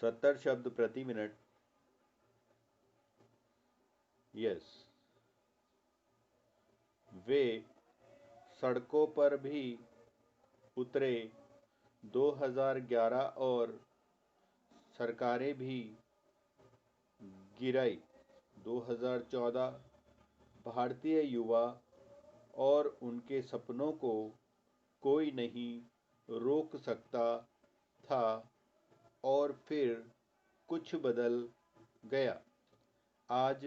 70 शब्द प्रति minute. Yes. वे सड़कों पर भी उतरे। 2011 और सरकारें भी गिराई। 2014 भारतीय युवा और उनके सपनों को कोई नहीं रोक सकता था। और फिर कुछ बदल गया। आज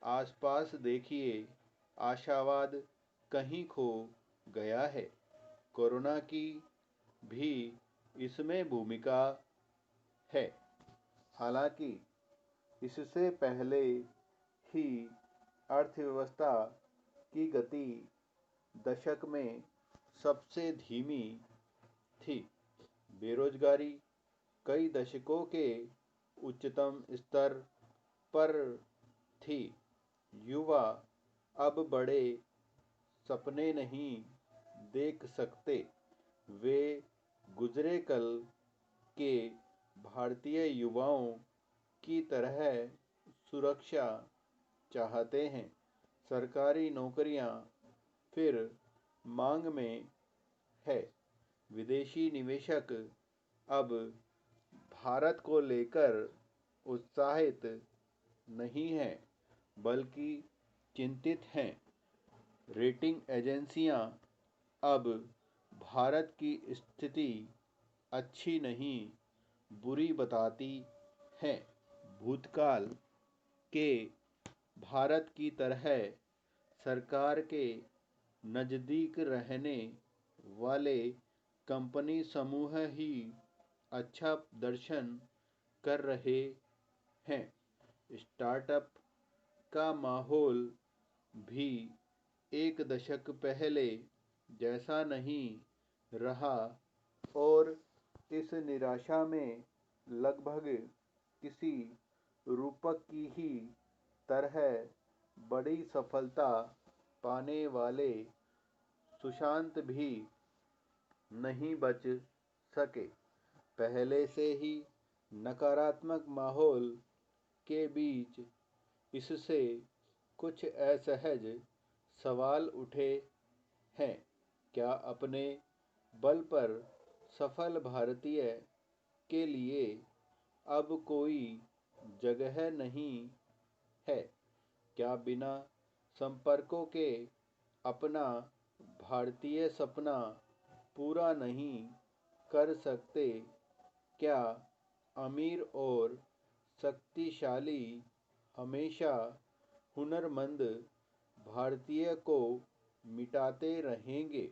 आसपास देखिए, आशावाद कहीं खो गया है। कोरोना की भी इसमें भूमिका है। हालांकि इससे पहले ही अर्थव्यवस्था की गति दशक में सबसे धीमी थी। बेरोजगारी कई दशकों के उच्चतम स्तर पर थी। युवा अब बड़े सपने नहीं देख सकते। वे गुजरे कल के भारतीय युवाओं की तरह सुरक्षा चाहते हैं। सरकारी नौकरियां फिर मांग में है। विदेशी निवेशक अब भारत को लेकर उत्साहित नहीं हैं, बल्कि चिंतित हैं। रेटिंग एजेंसियां अब भारत की स्थिति अच्छी नहीं, बुरी बताती हैं। भूतकाल के भारत की तरह सरकार के नज़दीक रहने वाले कंपनी समूह ही अच्छा प्रदर्शन कर रहे हैं। स्टार्टअप का माहौल भी एक दशक पहले जैसा नहीं रहा और इस निराशा में लगभग किसी रूपक की ही तरह बड़ी सफलता पाने वाले सुशांत भी नहीं बच सके। पहले से ही नकारात्मक माहौल के बीच इससे कुछ असहज सवाल उठे हैं। क्या अपने बल पर सफल भारतीय के लिए अब कोई जगह नहीं है? क्या बिना संपर्कों के अपना भारतीय सपना पूरा नहीं कर सकते? क्या अमीर और शक्तिशाली हमेशा हुनरमंद भारतीय को मिटाते रहेंगे?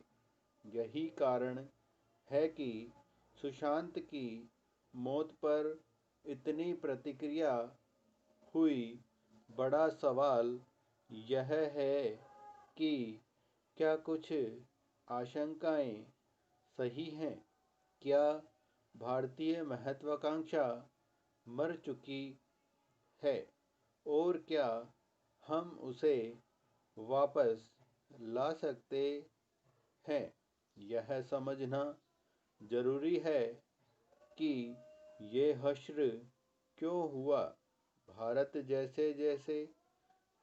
यही कारण है कि सुशांत की मौत पर इतनी प्रतिक्रिया हुई। बड़ा सवाल यह है कि क्या कुछ आशंकाएं सही हैं? क्या भारतीय महत्वाकांक्षा मर चुकी है और क्या हम उसे वापस ला सकते हैं? यह समझना जरूरी है कि ये हश्र क्यों हुआ। भारत जैसे जैसे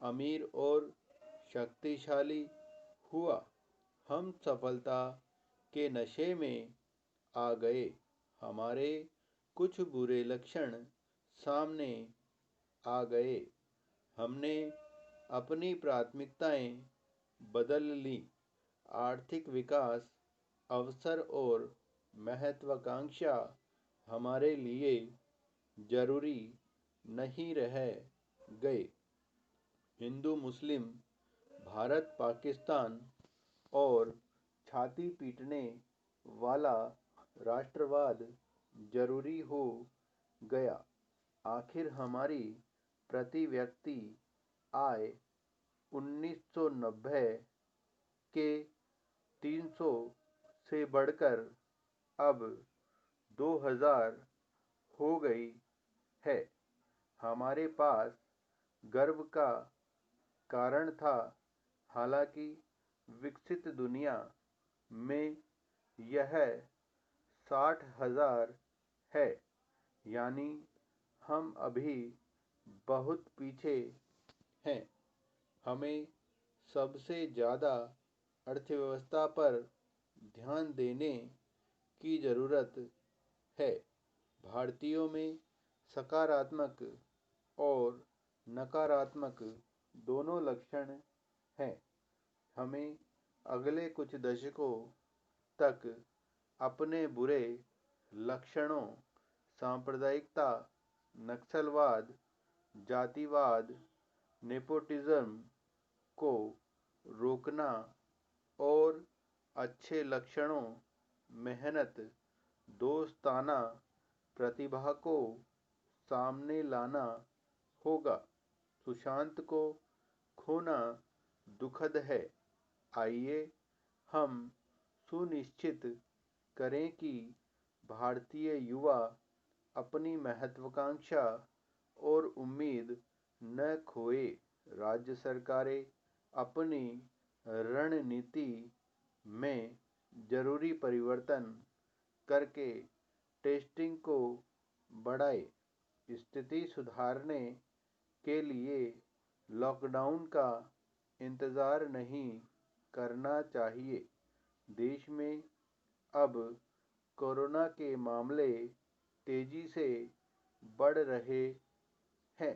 अमीर और शक्तिशाली हुआ, हम सफलता के नशे में आ गए। हमारे कुछ बुरे लक्षण सामने आ गए। हमने अपनी प्राथमिकताएं बदल ली। आर्थिक विकास, अवसर और महत्वाकांक्षा हमारे लिए जरूरी नहीं रह गए। हिंदू मुस्लिम, भारत पाकिस्तान और छाती पीटने वाला राष्ट्रवाद जरूरी हो गया। आखिर हमारी प्रति व्यक्ति आय 1990 के 300 से बढ़कर अब 2000 हो गई है। हमारे पास गर्व का कारण था। हालांकि विकसित दुनिया में यह 60,000 है। यानी हम अभी बहुत पीछे हैं। हमें सबसे ज़्यादा अर्थव्यवस्था पर ध्यान देने की ज़रूरत है। भारतीयों में सकारात्मक और नकारात्मक दोनों लक्षण हैं। हमें अगले कुछ दशकों तक अपने बुरे लक्षणों सांप्रदायिकता, नक्सलवाद, जातिवाद, नेपोटिज्म को रोकना और अच्छे लक्षणों, मेहनत, दोस्ताना प्रतिभा को सामने लाना होगा। सुशांत को खोना दुखद है। आइए हम सुनिश्चित करें कि भारतीय युवा अपनी महत्वाकांक्षा और उम्मीद न खोए। राज्य सरकारें अपनी रणनीति में जरूरी परिवर्तन करके टेस्टिंग को बढ़ाए। स्थिति सुधारने के लिए लॉकडाउन का इंतज़ार नहीं करना चाहिए। देश में अब कोरोना के मामले तेजी से बढ़ रहे हैं।